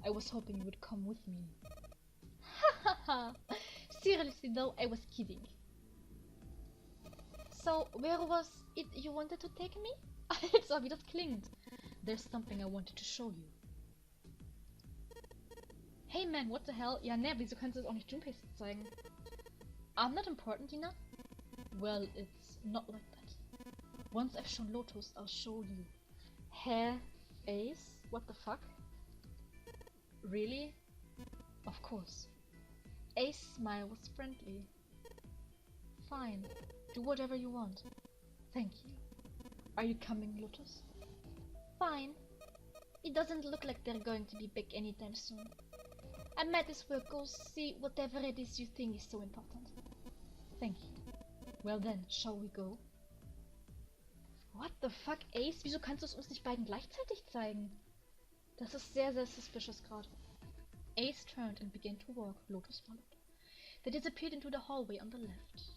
Speaker 1: I was hoping you would come with me. Hahaha. Seriously though, I was kidding. So, where was it you wanted to take me? Alter, wie das klingt. There's something I wanted to show you. Hey man, what the hell? Ja, ne, wieso kannst du das auch nicht Junpei zeigen? I'm not important enough? Well, it's not like that. Once I've shown Lotus, I'll show you. Hä? Ace? What the fuck? Really? Of course. Ace's smile was friendly. Fine. Do whatever you want. Thank you. Are you coming, Lotus? Fine. It doesn't look like they're going to be big anytime soon. I might as well go see whatever it is you think is so important. Thank you. Well then, shall we go? What the fuck, Ace? Wieso kannst du es uns nicht beiden gleichzeitig zeigen? Das ist sehr, sehr suspicious gerade. Ace turned and began to walk. Lotus followed. They disappeared into the hallway on the left.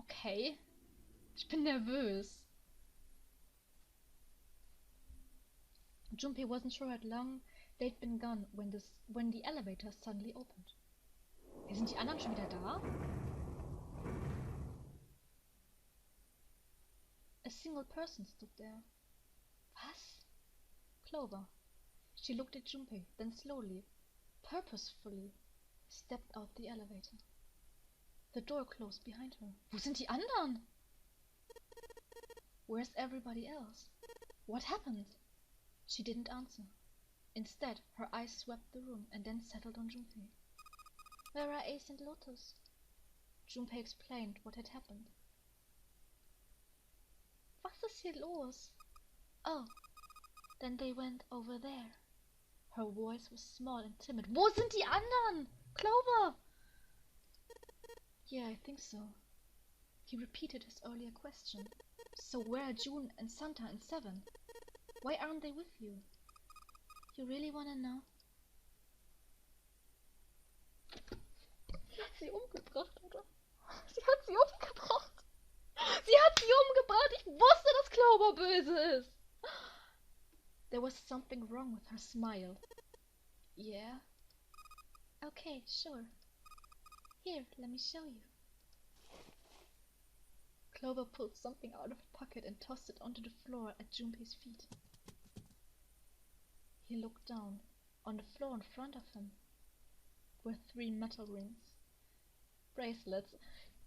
Speaker 1: Okay. Ich bin nervös. Junpei wasn't sure how long they'd been gone when the elevator suddenly opened. Sind die anderen schon wieder da? A single person stood there. Was? Clover. She looked at Junpei, then slowly, purposefully, stepped out the elevator. The door closed behind her. Wo sind die anderen? Where's everybody else? What happened? She didn't answer. Instead, her eyes swept the room and then settled on Junpei. Where are Ace and Lotus? Junpei explained what had happened. Was ist hier los? Oh, then they went over there. Her voice was small and timid. Wo sind die anderen? Clover! Yeah, I think so. He repeated his earlier question. So where are June and Santa and Seven? Why aren't they with you? You really wanna know? Sie hat sie umgebracht, oder? Sie hat sie umgebracht! Sie hat sie umgebracht! Ich wusste, dass Clover böse ist! There was something wrong with her smile. Yeah? Okay, sure. Here, let me show you. Clover pulled something out of her pocket and tossed it onto the floor at Junpei's feet. He looked down. On the floor in front of him were 3 metal rings. Bracelets.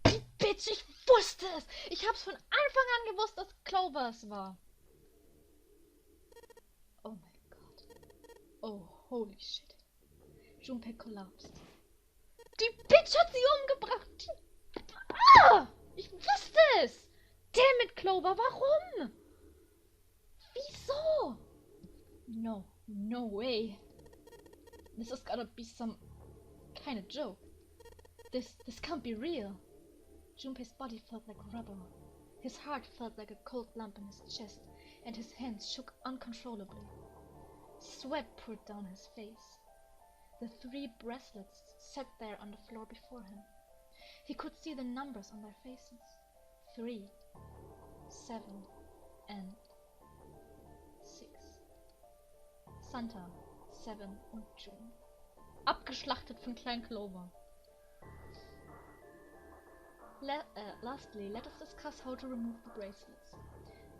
Speaker 1: Die Bitch, ich wusste es! Ich hab's von Anfang an gewusst, dass Clover es war. Oh mein Gott. Oh, holy shit. Junpei collapsed. Die Bitch hat sie umgebracht! Ah! Ich wusste es! Damn it, Clover, warum? Wieso? No, no way. This has gotta be some kind of joke. This can't be real. Junpei's body felt like rubber. His heart felt like a cold lump in his chest, and his hands shook uncontrollably. Sweat poured down his face. The 3 bracelets sat there on the floor before him. He could see the numbers on their faces. 3, 7, and 6. Santa, 7 und June. Abgeschlachtet von Klein Clover. Lastly, let us discuss how to remove the bracelets.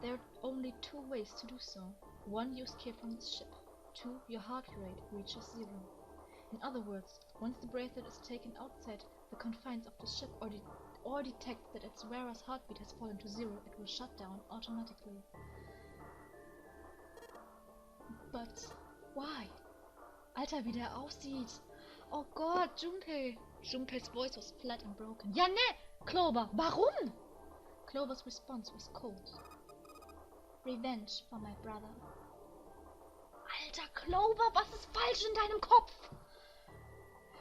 Speaker 1: There are only 2 ways to do so. 1, you escape from the ship. 2, your heart rate reaches 0. In other words, once the bracelet is taken outside the confines of the ship or detects that its wearer's heartbeat has fallen to 0, it will shut down automatically. But why? Alter, wie der aussieht! Oh Gott, Junpei! Junpei's voice was flat and broken. Ja, ne! Clover, warum? Clover's response was cold. Revenge for my brother. Alter, Clover, was ist falsch in deinem Kopf?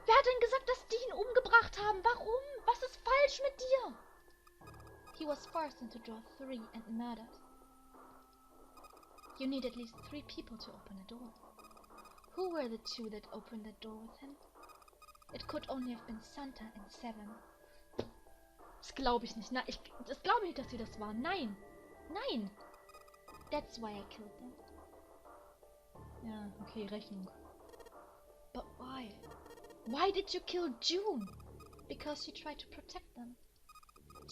Speaker 1: Wer hat denn gesagt, dass die ihn umgebracht haben? Warum? Was ist falsch mit dir? He was forced into draw 3 and murdered. You need at least 3 people to open a door. Who were the 2 that opened the door with him? It could only have been Santa and Seven. Das glaube ich nicht. Das glaube ich nicht, dass sie das waren. Nein. Nein. That's why I killed them. Ja, okay, Rechnung. But why? Why did you kill June? Because she tried to protect them.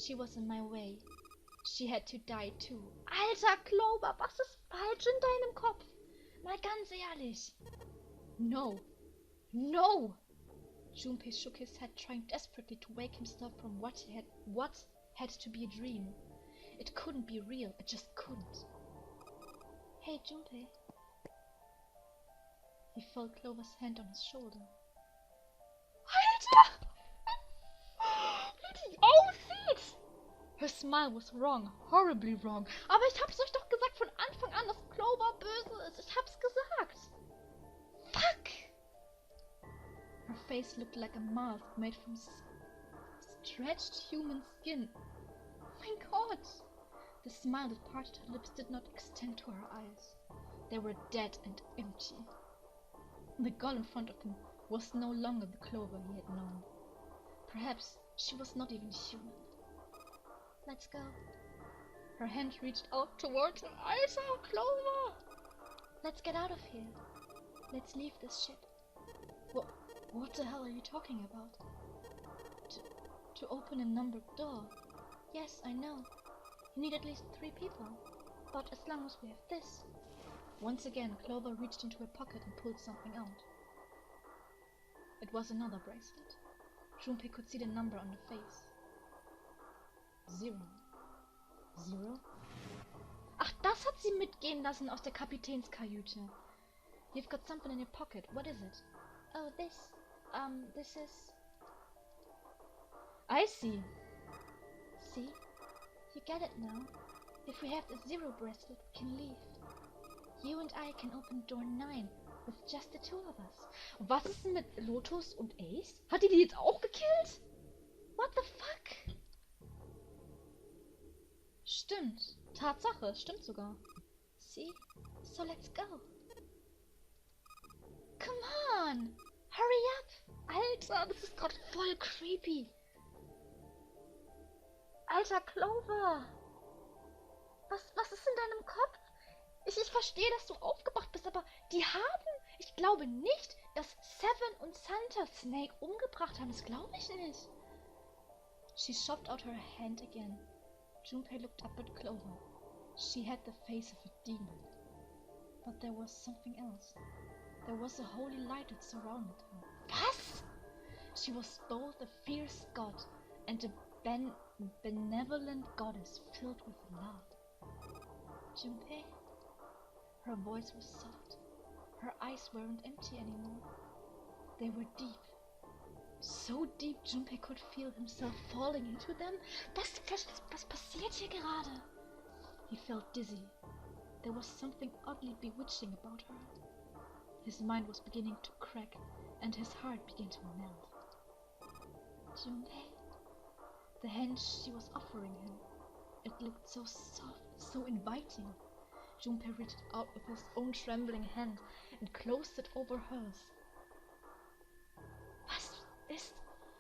Speaker 1: She was in my way. She had to die too. Alter, Clover, was ist falsch in deinem Kopf? Mal ganz ehrlich. No. No! Junpei shook his head, trying desperately to wake himself from what had to be a dream. It couldn't be real. It just couldn't. Hey, Junpei. He felt Clover's hand on his shoulder. Alter! Wie die Her smile was wrong, horribly wrong. Aber ich hab's euch doch gesagt von Anfang an, dass Clover böse ist. Ich hab's gesagt. Fuck! Her face looked like a mask made from stretched human skin. Oh my god! The smile that parted her lips did not extend to her eyes. They were dead and empty. The girl in front of him was no longer the Clover he had known. Perhaps she was not even human. Let's go. Her hand reached out towards him. I saw Clover! Let's get out of here. Let's leave this ship. What the hell are you talking about? To open a numbered door. Yes, I know. You need at least 3 people. But as long as we have this. Once again, Clover reached into her pocket and pulled something out. It was another bracelet. Junpei could see the number on the face. 0. 0? Ach, das hat sie mitgehen lassen aus der Kapitänskajüte. You've got something in your pocket. What is it? Oh, this. This is... I see. See? You get it now. If we have the 0 bracelet, we can leave. You and I can open door 9 with just the 2 of us. Und was ist denn mit Lotus und Ace? Hat die jetzt auch gekillt? What the fuck? Stimmt. Tatsache. Stimmt sogar. See? So let's go. Come on! Hurry up! Alter, das ist gerade voll creepy. Alter, Clover! Was ist in deinem Kopf? Ich verstehe, dass du aufgewacht bist, aber die haben... Ich glaube nicht, dass Seven und Santa Snake umgebracht haben. Das glaube ich nicht. She shoved out her hand again. Junpei looked up at Clover. She had the face of a demon. But there was something else. There was a holy light that surrounded her. Was? She was both a fierce god and a benevolent goddess filled with love. Junpei? Her voice was soft. Her eyes weren't empty anymore. They were deep. So deep, Junpei could feel himself falling into them. Was passiert hier gerade? He felt dizzy. There was something oddly bewitching about her. His mind was beginning to crack, and his heart began to melt. Junpei? The hand she was offering him. It looked so soft, so inviting. Junpei reached out with his own trembling hand and closed it over hers.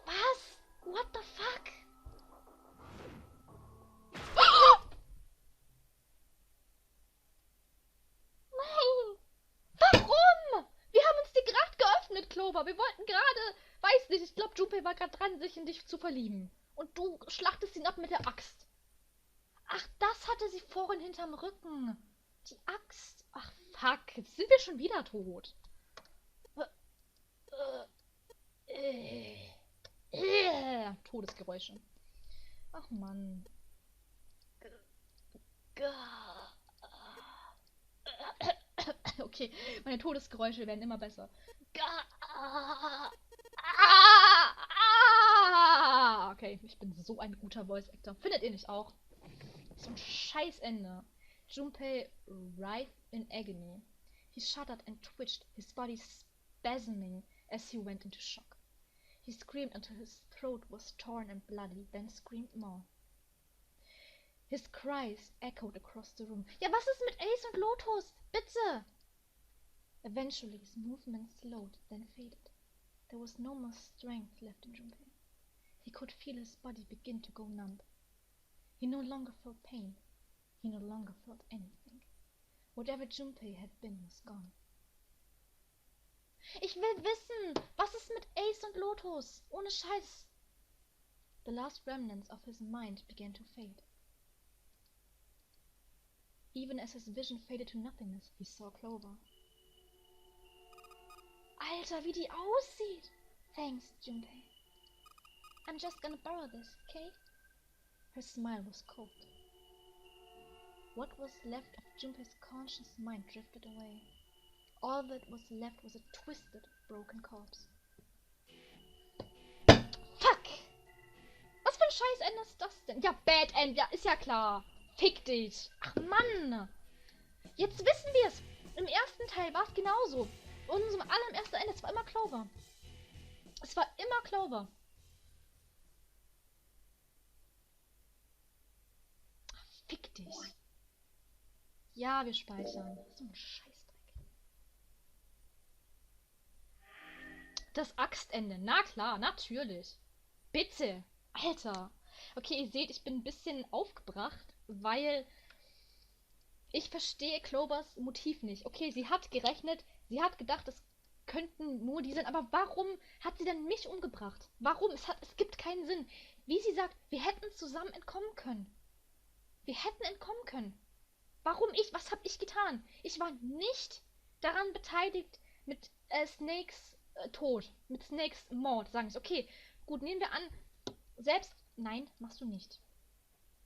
Speaker 1: Was? What the fuck? Nein! Warum? Wir haben uns die gerade geöffnet, Clover. Wir wollten gerade, weiß nicht, ich glaube, Junpei war gerade dran, sich in dich zu verlieben. Und du schlachtest ihn ab mit der Axt. Ach, das hatte sie vorhin hinterm Rücken. Die Axt. Ach, fuck. Jetzt sind wir schon wieder tot. Todesgeräusche. Ach, Mann. Okay, meine Todesgeräusche werden immer besser. Okay, ich bin so ein guter Voice Actor. Findet ihr nicht auch? So ein scheiß Ende. Junpei writhed in agony. He shuddered and twitched, his body spasming as he went into shock. He screamed until his throat was torn and bloody, then screamed more. His cries echoed across the room. Ja, was ist mit Ace und Lotus? Bitte! Eventually his movements slowed, then faded. There was no more strength left in Junpei. He could feel his body begin to go numb. He no longer felt pain. He no longer felt anything. Whatever Junpei had been was gone. Ich will wissen, was ist mit Ace und Lotus? Ohne Scheiß. The last remnants of his mind began to fade. Even as his vision faded to nothingness, he saw Clover. Alter, wie die aussieht! Thanks, Junpei. I'm just gonna borrow this, okay? Her smile was cold. What was left of Junpei's conscious mind drifted away. All that was left was a twisted, broken corpse. Fuck! Was für ein Scheiß-Ende ist das denn? Ja, Bad End, ja, ist ja klar. Fick dich. Ach, Mann. Jetzt wissen wir es. Im ersten Teil war es genauso. Und unserem allerersten Ende, es war immer Clover. Es war immer Clover. Ach, fick dich. Ja, wir speichern. So ein Scheißdreck. Das Axtende. Na klar, natürlich. Bitte. Alter. Okay, ihr seht, ich bin ein bisschen aufgebracht, weil ich verstehe Clovers Motiv nicht. Okay, sie hat gerechnet, sie hat gedacht, es könnten nur die sein, aber warum hat sie denn mich umgebracht? Warum? Es gibt keinen Sinn. Wie sie sagt, wir hätten zusammen entkommen können. Wir hätten entkommen können. Warum ich? Was habe ich getan? Ich war nicht daran beteiligt mit Snakes Tod, mit Snakes Mord. Sagen sie, okay, gut, nehmen wir an, selbst, nein, machst du nicht.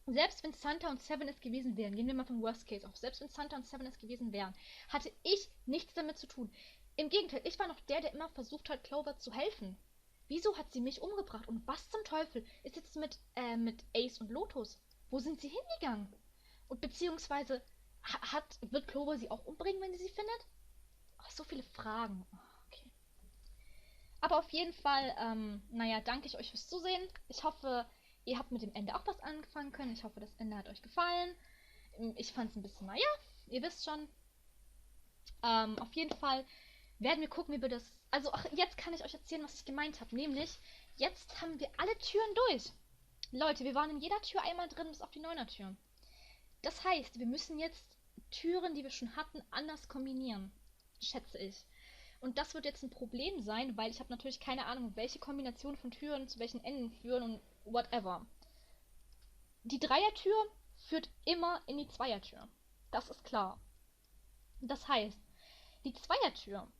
Speaker 1: Selbst wenn Santa und Seven es gewesen wären, gehen wir mal vom Worst Case auf, selbst wenn Santa und Seven es gewesen wären, hatte ich nichts damit zu tun. Im Gegenteil, ich war noch der immer versucht hat, Clover zu helfen. Wieso hat sie mich umgebracht? Und was zum Teufel ist jetzt mit Ace und Lotus? Wo sind sie hingegangen? Und beziehungsweise, wird Clover sie auch umbringen, wenn sie findet? Ach, so viele Fragen. Okay. Aber auf jeden Fall, naja, danke ich euch fürs Zusehen. Ich hoffe, ihr habt mit dem Ende auch was anfangen können. Ich hoffe, das Ende hat euch gefallen. Ich fand es ein bisschen, naja, ihr wisst schon. Auf jeden Fall werden wir gucken, wie wir das... Also, ach, jetzt kann ich euch erzählen, was ich gemeint habe. Nämlich, jetzt haben wir alle Türen durch. Leute, wir waren in jeder Tür einmal drin, bis auf die 9er-Tür. Das heißt, wir müssen jetzt Türen, die wir schon hatten, anders kombinieren. Schätze ich. Und das wird jetzt ein Problem sein, weil ich habe natürlich keine Ahnung, welche Kombination von Türen zu welchen Enden führen und whatever. Die 3er-Tür führt immer in die 2er-Tür. Das ist klar. Das heißt, die 2er-Tür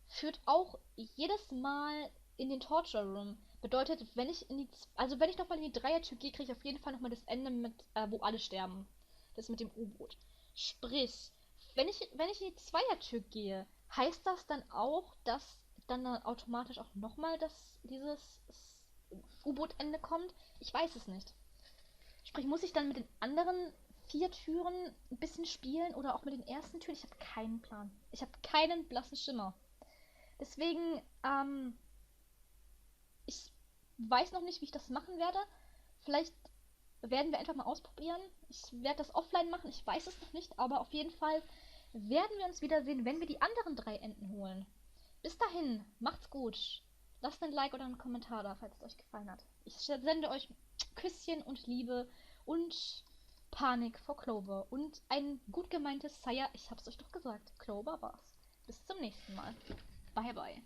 Speaker 1: führt auch jedes Mal in den Torture Room. Bedeutet, wenn ich nochmal in die 3er-Tür gehe, kriege ich auf jeden Fall nochmal das Ende mit, wo alle sterben. Das mit dem U-Boot. Sprich, wenn ich in die 2er-Tür gehe, heißt das dann auch, dass dann automatisch auch nochmal dieses U-Boot-Ende kommt? Ich weiß es nicht. Sprich, muss ich dann mit den anderen 4 Türen ein bisschen spielen oder auch mit den ersten Türen? Ich habe keinen Plan. Ich habe keinen blassen Schimmer. Deswegen, ich weiß noch nicht, wie ich das machen werde. Vielleicht werden wir einfach mal ausprobieren. Ich werde das offline machen, ich weiß es noch nicht, aber auf jeden Fall werden wir uns wiedersehen, wenn wir die anderen 3 Enden holen. Bis dahin, macht's gut. Lasst ein Like oder einen Kommentar da, falls es euch gefallen hat. Ich sende euch Küsschen und Liebe und Panik vor Clover. Und ein gut gemeintes Sire, ich hab's euch doch gesagt, Clover war's. Bis zum nächsten Mal. Bye bye.